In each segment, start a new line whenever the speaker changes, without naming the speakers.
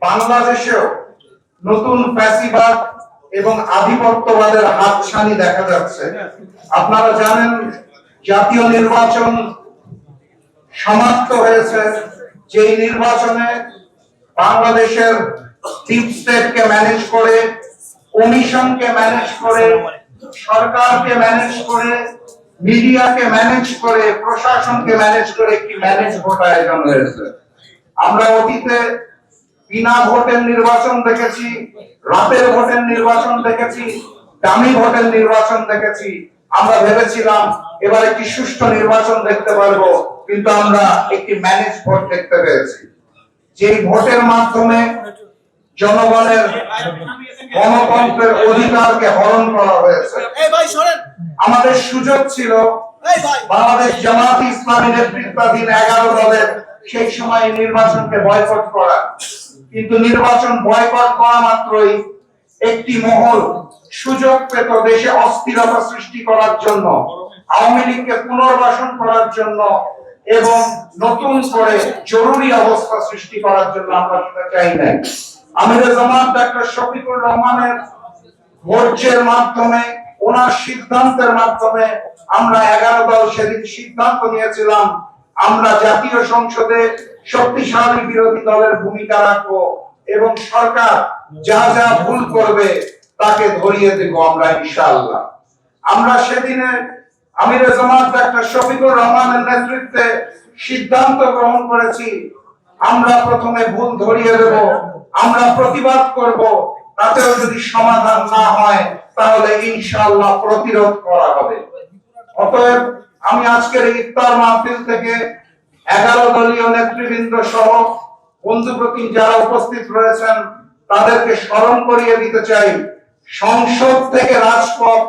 বাংলাদেশেও নতুন ফ্যাসিবাদ এবং আধিপত্যবাদের হাতছানি দেখা যাচ্ছে। আপনারা জানেন জাতীয় নির্বাচন সমাপ্ত হয়েছে, যেই নির্বাচনে বাংলাদেশের ডিপ স্টেটকে ম্যানেজ করে, কমিশনকে ম্যানেজ করে, সরকারকে ম্যানেজ করে, মিডিয়াকে ম্যানেজ করে, প্রশাসনকে ম্যানেজ করে একটি ম্যানেজ ভোট আয়োজন হয়েছে। আমরা অতীতে বিনা ভোটের নির্বাচন দেখেছি, রাতের ভোটের নির্বাচন দেখেছি, দামি ভোটের নির্বাচন দেখেছি। আমরা ভেবেছিলাম এবার একটি সুষ্ঠু নির্বাচন দেখতে পারবো, কিন্তু আমরা একটি ম্যানেজ ভোট দেখতে পেয়েছি। যে ভোটের মাধ্যমে জনগণের গণতন্ত্রের অধিকারকে হরণ করা হয়েছে। আমাদের সুযোগ ছিল বাংলাদেশ জামাত ইসলামী নেতৃত্বাধীন 11 দলের সেই সময় নির্বাচনকে বয়কট করা, কিন্তু নির্বাচন বয়কট করা মাত্রই একটি মহল সুযোগ পেত দেশে অস্থিরতা সৃষ্টি করার জন্য, আওয়ামী লীগকে পুনর্বাসন করার জন্য এবং নতুন করে জরুরি অবস্থা সৃষ্টি করার জন্য। আমরা সেটা চাই নাই। আমিরে জামাত ডাক্তার শফিকুর রহমানের ভোটের মাধ্যমে, ওনার সিদ্ধান্তের মাধ্যমে আমরা 11 দল সেদিন সিদ্ধান্ত নিয়েছিলাম আমরা জাতীয় সংসদে শক্তিশালী বিরোধী দলের ভূমিকা রাখবো এবং সরকার যা যা ভুল করবে তাকে ধরিয়ে দেব আমরা ইনশাআল্লাহ। আমরা সেদিনে আমিরে জামাত ডাক্তার শফিকুর রহমানের নেতৃত্বে সিদ্ধান্ত গ্রহণ করেছি, আমরা প্রথমে ভুল ধরিয়ে দেব, আমরা প্রতিবাদ করব, তাতেও যদি সমাধান না হয় তাহলে ইনশাআল্লাহ প্রতিরোধ করা হবে। অতএব আমি আজকের ইফতার মাহফিল থেকে 11 দলীয় নেতৃবৃন্দ সহ বন্ধুপ্রতি যারা উপস্থিত রয়েছেন তাদেরকে স্মরণ করিয়ে দিতে চাই, সংসদ থেকে রাজপথ,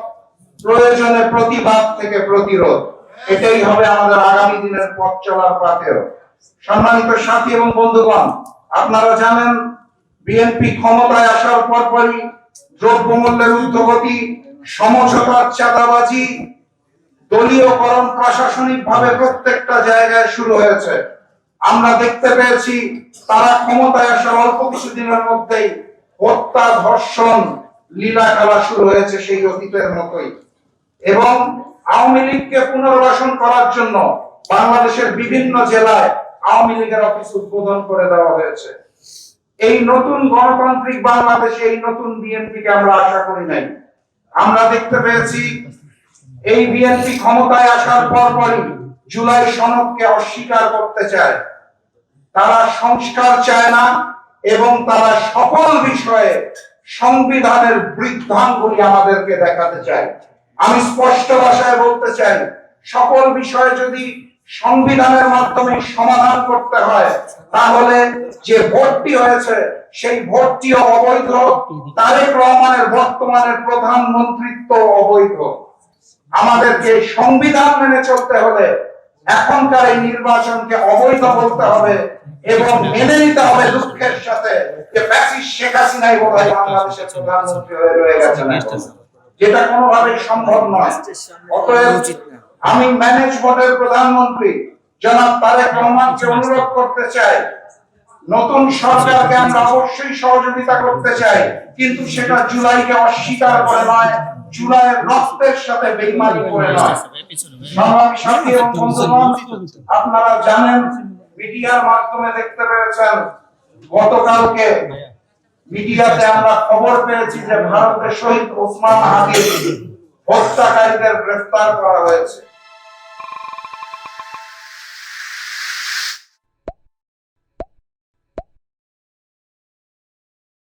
প্রয়োজনে প্রতিবাদ থেকে প্রতিরোধ, এটাই হবে আমাদের আগামী দিনের পথ চলার পাথেয়। সম্মানিত সাথী এবং বন্ধুগণ, আপনারা জানেন বিএনপি ক্ষমতায় আসার পরপরই দ্রব্যমূল্যের ঊর্ধ্বগতি, সমঝোতার চাঁদাবাজি, দলীয়করণ প্রশাসনিকভাবে প্রত্যেকটা জায়গায় শুরু হয়েছে। আমরা দেখতে পেয়েছি তারা ক্ষমতায় আসার অল্প কিছুদিনের মধ্যেই হত্যা, ধর্ষণ, লীলা খেলা শুরু হয়েছে সেই অতীতের মতোই। এবং আওয়ামী লীগকে পুনর্বাসন করার জন্য বাংলাদেশের বিভিন্ন জেলায় আওয়ামী লীগের অফিস উদ্বোধন করে দেওয়া হয়েছে। এই নতুন গণতান্ত্রিক বাংলাদেশে এই নতুন বিএনপিকে আমরা আশা করি নাই। আমরা দেখতে পেয়েছি এই বিএনপি ক্ষমতায় আসার পরপরই জুলাই সনদকে অস্বীকার করতে চায়, তারা সংস্কার চায় না এবং তারা সকল বিষয়ে সংবিধানের বৃদ্ধাঙ্গুলি আমাদেরকে দেখাতে চায়। আমি স্পষ্ট ভাষায় বলতে চাই, সকল বিষয়ে যদি সংবিধানের মাধ্যমে সমাধান করতে হয় তাহলে যে ভোটটি হয়েছে সেই ভোটটিও অবৈধ, তারেক রহমানের বর্তমানের প্রধানমন্ত্রিত্ব অবৈধ। আমাদেরকে সংবিধান মেনে চলতে হলে এখনকার এই নির্বাচনকে অবৈধ বলতে হবে এবং মেনে নিতে হবে দুঃখের সাথে যে ফ্যাসিস্ট শেখ হাসিনাই বোধহয় বাংলাদেশের প্রধানমন্ত্রী হয়ে রয়ে গেছেন, যেটা কোনোভাবেই সম্ভব নয়। অতএব আমি ম্যানেজ ভোটের প্রধানমন্ত্রী জনাব তারেক রহমানকে অনুরোধ করতে চাই, নতুন সরকারকে আমরা অবশ্যই সহযোগিতা করতে চাই, কিন্তু সেটা জুলাইকে অস্বীকার করে নয়, জুলাইয়ের রক্তের সাথে বেইমানি করে নয়। সংগ্রামী সাথী এবং বন্ধুগণ, আপনারা জানেন মিডিয়ার মাধ্যমে দেখতে পেয়েছেন গতকালকে মিডিয়াতে আমরা খবর পেয়েছি যে ভারতের শহীদ ওসমান হাদির হত্যাকারীদের গ্রেফতার করা হয়েছে।